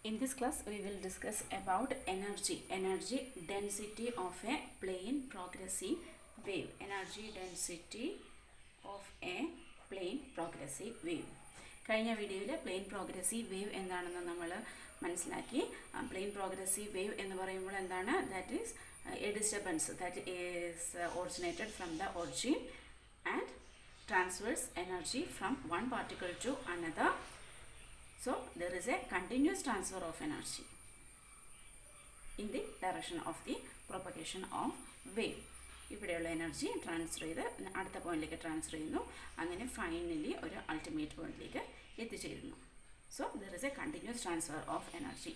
In this class, we will discuss about energy density of a plane progressive wave. Energy density of a plane progressive wave. കഴിഞ്ഞ വീഡിയോയിൽ plain progressive wave എന്താണെന്ന് നമ്മൾ മനസ്സിലാക്കി. Plain progressive wave എന്ന് പറയുമ്പോൾ എന്താണ്? That is A disturbance that is originated from the origin and transfers energy from one particle to another. So there is a continuous transfer of energy in the direction of the propagation of wave. ഇവിടെയുള്ള energy transfer ചെയ്ത് അടുത്ത പോയിന്റിലേക്ക് transfer ചെയ്യുന്നു. അങ്ങനെ finally ഒരു ultimate പോയിന്റിലേക്ക് എത്തിച്ചേരുന്നു. So there is A continuous transfer of energy.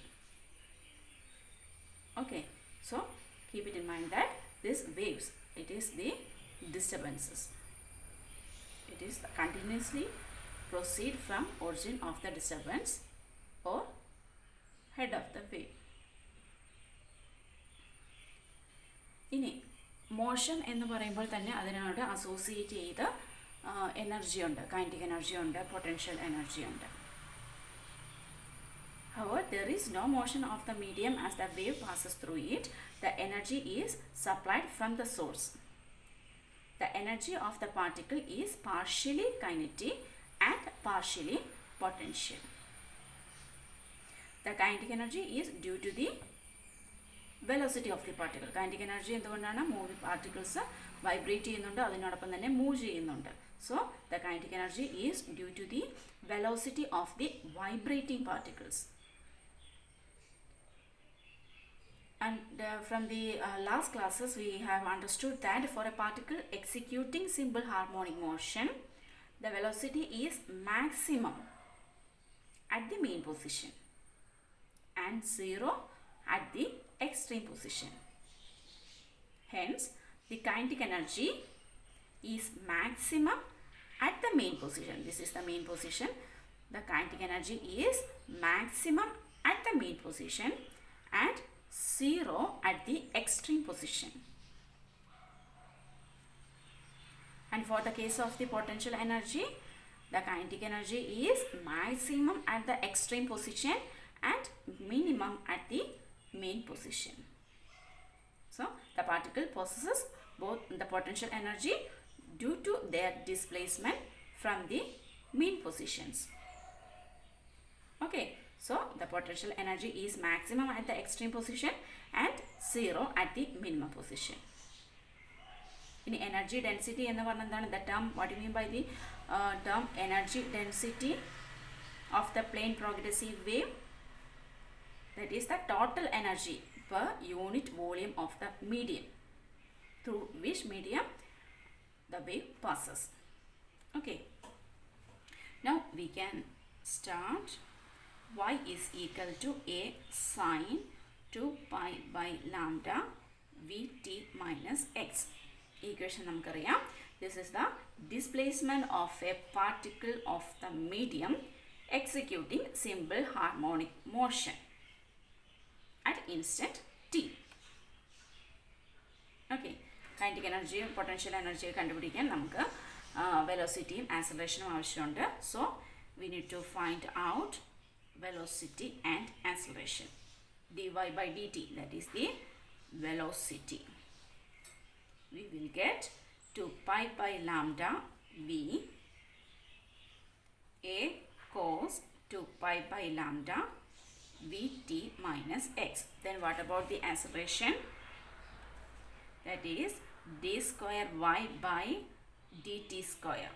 Okay, so keep it in mind that this waves, it is the disturbances. It is continuously proceed from origin of the disturbance or head of the wave. ഇനി motion എന്ന് പറയുമ്പോൾ തന്നെ അതിനോട് associate ചെയ്ത energy ഉണ്ട്. Kinetic energy ഉണ്ട്, potential energy ഉണ്ട്. However, there is no motion of the medium as the wave passes through it. The energy is supplied from the source. The energy of the particle is partially kinetic and partially potential. The kinetic energy is due to the velocity of the particle. Kinetic energy എന്തുകൊണ്ടാണ്? Move particles vibrate ചെയ്യുന്നുണ്ട്, അതിനോടൊപ്പം തന്നെ move ചെയ്യുന്നുണ്ട്. So the kinetic energy is due to the velocity of the vibrating particles. And from the last classes we have understood that for a particle executing simple harmonic motion, the velocity is maximum at the mean position and zero at the extreme position. Hence, the kinetic energy is maximum at the main position. This is the main position. The kinetic energy is maximum at the main position and zero at the extreme position. And for the case of the potential energy, the kinetic energy is maximum at the extreme position and minimum at the main position. So the particle possesses both the potential energy due to their displacement from the mean positions. Okay, so the potential energy is maximum at the extreme position and zero at the minimum position. In energy density എന്ന് പറഞ്ഞാൽ എന്താണ്? The term, what do you mean by the term energy density of the plane progressive wave? That is the total energy per unit volume of the medium through which medium the wave passes. Okay, now we can start. Y is equal to a sine 2 pi by lambda Vt minus x. Equation നമുക്കറിയാം. This is the displacement of a particle of the medium executing simple harmonic motion at instant t. Okay, kinetic energy, potential energy കണ്ടുപിടിക്കാൻ നമുക്ക് വെലോസിറ്റിയും ആക്സലറേഷനും ആവശ്യമുണ്ട്. So we need to find out velocity and acceleration. dy by dt, that is the velocity. We will get 2 pi by lambda v a cos 2 pi by lambda vt minus x. Then what about the acceleration? That is d square y by dt square.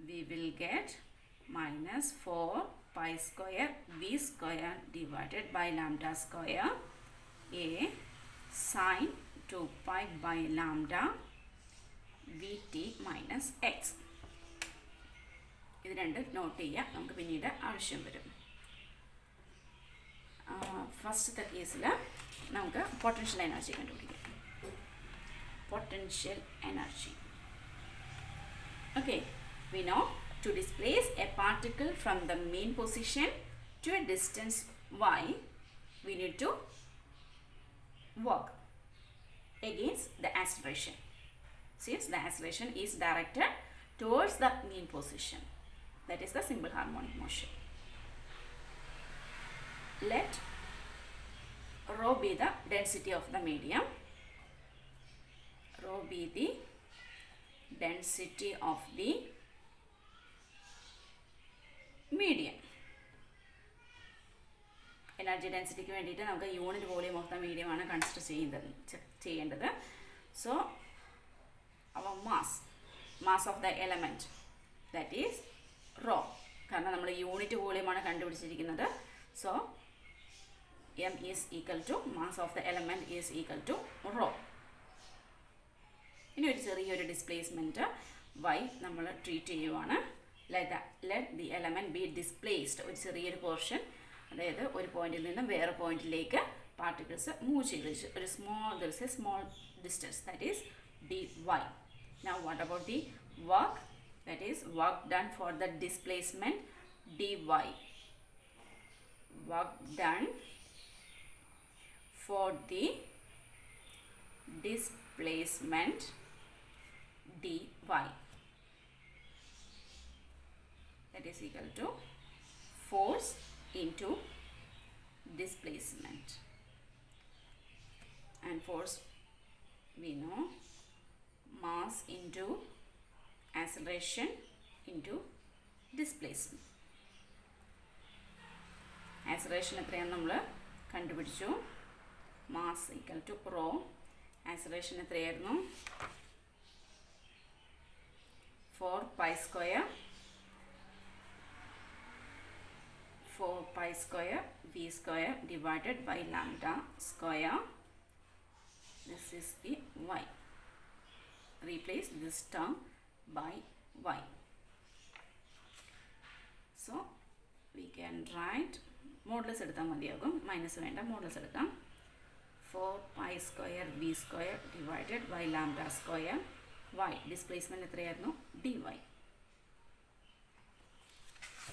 We will get minus 4 pi square v square divided by lambda square a sine 2 pi by lambda vt minus x. ഇത് രണ്ട് not ചെയ്യാം, നമുക്ക് പിന്നീട് ആവശ്യം വരും. ഫസ്റ്റത്തെ കേസിൽ നമുക്ക് പൊട്ടൻഷ്യൽ എനർജി കണ്ടുപിടിക്കാം. Potential energy. Okay, we know to displace a particle from the main position to a distance y, we need to work against the acceleration, since the acceleration is directed towards the mean position. That is the simple harmonic motion. let rho be the density of the medium. Rho be the density of the medium. Energy density ക്ക് വേണ്ടിയിട്ട് നമുക്ക് unit volume of the medium ആണ് consider ചെയ്യേണ്ടത്. So our mass of the element, that is rho. കാരണം നമ്മൾ unit വോളിയമാണ് കണ്ടുപിടിച്ചിരിക്കുന്നത്. So m is equal to mass of the element is equal to rho. ഇനി ഒരു ചെറിയൊരു ഡിസ്പ്ലേസ്മെൻറ്റ് y നമ്മൾ ട്രീറ്റ് ചെയ്യുവാണ്. let the element be displaced. ഒരു ചെറിയൊരു പോർഷൻ, അതായത് ഒരു പോയിന്റിൽ നിന്നും വേറെ പോയിന്റിലേക്ക് പാർട്ടിക്കിൾസ് മൂവ് ചെയ്ത് ഒരു small distance, that is dy. Now what about the work? That is work done for the displacement dy. Work done for the displacement dy. That is equal to force into displacement. And force we know, mass into acceleration into displacement. Acceleration എത്രയാണ് നമ്മൾ കണ്ടുപിടിച്ചു. mass equal to rho. Acceleration എത്രയായിരുന്നു? 4 pi square v square divided by lambda square. This is the y. Replace this term by y. So we can write modulus എടുത്താൽ മതിയാകും, minus വേണ്ട, modulus എടുക്കാം. 4 pi square v square divided by lambda square y. Displacement എത്രയായിരുന്നു? dy.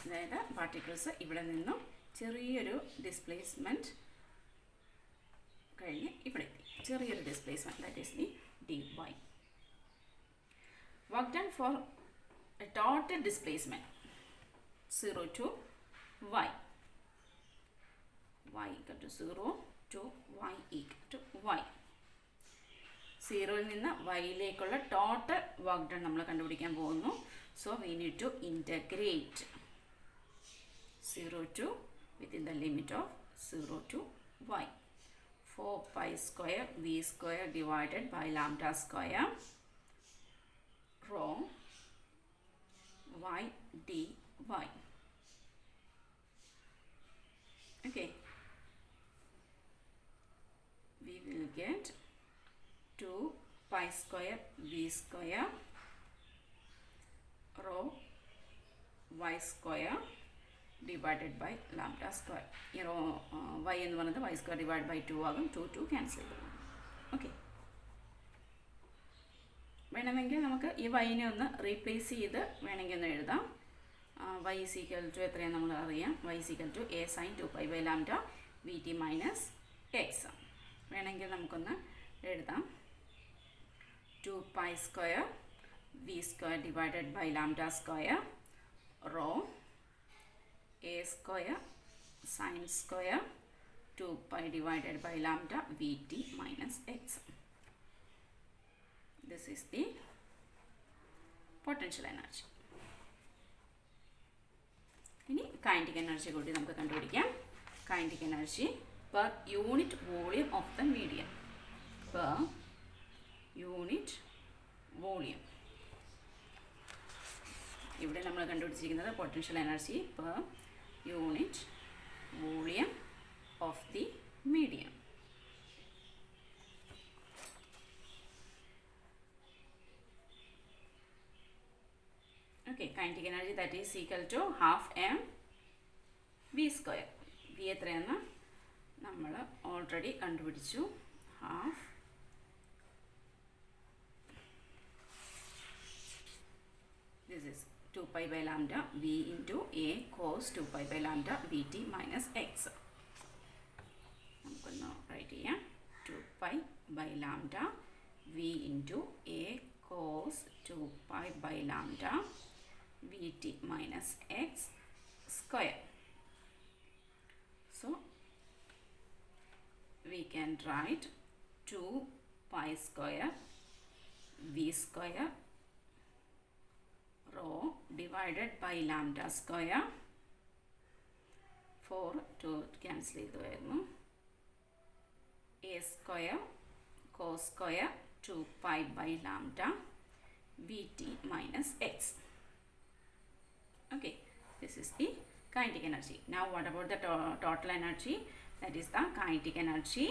അതായത് particles ഇവിടെ നിന്നും ചെറിയൊരു displacement കഴിഞ്ഞ് ഇവിടെ എത്തി. ചെറിയൊരു displacement, that is the dy. Work done for A total displacement 0 to y. y equal to 0 to y equal to y. 0യിൽ നിന്ന് വൈയിലേക്കുള്ള ടോട്ടൽ വർക്ക് ഡൺ നമ്മൾ കണ്ടുപിടിക്കാൻ പോകുന്നു. So we need to integrate 0 to within the limit of 0 to y. 4 pi square v square divided by lambda square rho y dy. Okay, we will get 2 pi square v square rho y square divided by lambda square. y എന്ന് പറയുന്നത് y square divided by 2 ആകും. 2 cancel ചെയ്യും. Okay, വേണമെങ്കിൽ നമുക്ക് ഈ വൈനെ ഒന്ന് replace ചെയ്ത് വേണമെങ്കിൽ ഒന്ന് എഴുതാം. y is equal to എത്രയാണ് നമ്മൾ അറിയാം. y is equal to a sin 2 pi by lambda vt minus x. വേണമെങ്കിൽ നമുക്കൊന്ന് എഴുതാം. 2 pi square v square divided by lambda square rho a square sin square 2 pi divided by lambda vt minus x. This is the potential energy. ഇനി kinetic energy കൂടി നമുക്ക് കണ്ടുപിടിക്കാം. kinetic energy per unit volume of the medium. Per unit volume. ഇവിടെ നമ്മൾ കണ്ടുപിടിച്ചിരിക്കുന്നത് potential energy per unit volume of the medium. Okay, kinetic energy that is equal to half m v square. v എത്രയെന്ന് നമ്മൾ already കണ്ടുപിടിച്ചു. half this is 2 pi by lambda v into a cos 2 pi by lambda vt minus x. നമുക്കൊന്ന് right ചെയ്യാം. 2 pi by lambda v into a cos 2 pi by lambda vt minus x square. So we can write 2 pi square v square rho divided by lambda square 4 to cancel ചെയ്തു വരുന്നു a square cos square 2 pi by lambda vt minus x. Okay, this is the kinetic energy. Now what about the total energy? That is the kinetic energy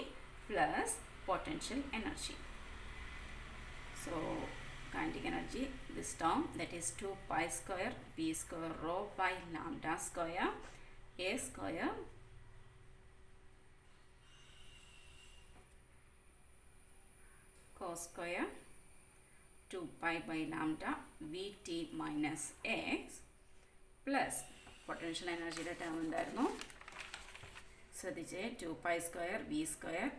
plus potential energy. So kinetic energy, this term, that is 2 pi square v square rho by lambda square a square cos square 2 pi by lambda vt minus x plus potential energy term എന്തായിരുന്നു ശ്രദ്ധിച്ചേ 2 pi square v square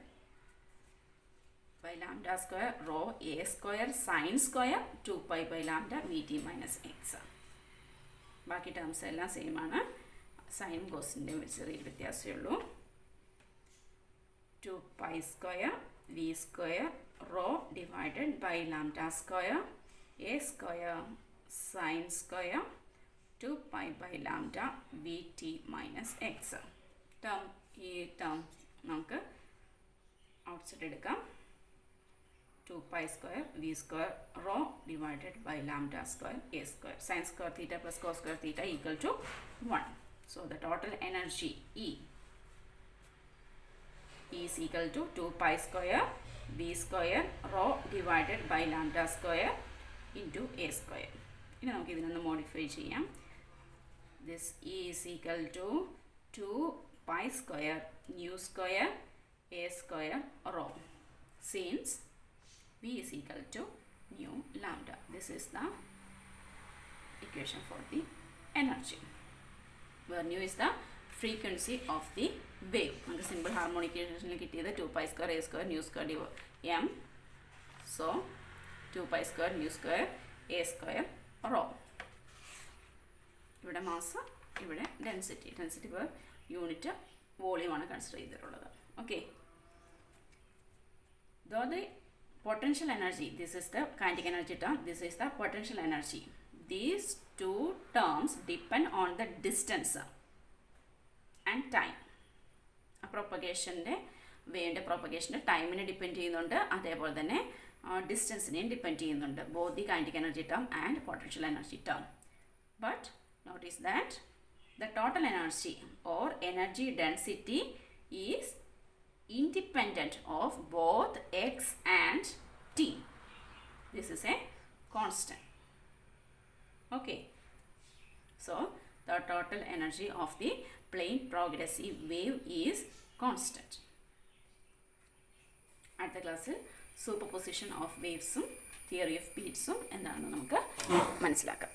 by lambda square rho a square sin square 2 pi by lambda vt minus x. ബാക്കി terms എല്ലാം same ആണ്. Sign കോസിൻ്റെ ചെറിയൊരു വ്യത്യാസമേ ഉള്ളൂ. 2 pi square v square rho divided by lambda square a square sin square 2 pi by lambda vt minus x. Term ഈ term നമുക്ക് outside എടുക്കാം. 2 pi square v square rho divided by lambda square a square sin square theta plus cos square theta equal to 1. So the total energy E is equal to 2 pi square v square rho divided by lambda square into a square. ഇനി നമുക്ക് ഇതിനൊന്ന് modify ചെയ്യാം. This E is equal to 2 pi square nu square a square rho since V is equal to nu lambda. This is the equation for the energy, where nu is the frequency of the wave. നമുക്ക് simple harmonic ഇക്വേഷനിൽ കിട്ടിയത് 2 pi square a square nu square m. So 2 pi square nu square a square rho. ഇവിടെ mass, ഇവിടെ density. Density per unit വോളിയമാണ് consider ചെയ്തിട്ടുള്ളത്. Okay, though the potential energy, this is the kinetic energy term, this is the potential energy. These two terms depend on the distance and time. പ്രൊപ്പഗേഷൻ്റെ വേണ്ട പ്രൊപ്പഗേഷൻ്റെ ടൈമിനെ depend ചെയ്യുന്നുണ്ട്, അതേപോലെ തന്നെ ഡിസ്റ്റൻസിനെയും depend ചെയ്യുന്നുണ്ട്. Both the kinetic energy term and potential energy term. But notice that the total energy or energy density is independent of both x and t. This is a constant. Okay, so the total energy of the plane progressive wave is constant. അടുത്ത ക്ലാസ്സിൽ superposition of വേവ്സും theory of ബീറ്റ്സും എന്താണെന്ന് നമുക്ക് മനസ്സിലാക്കാം.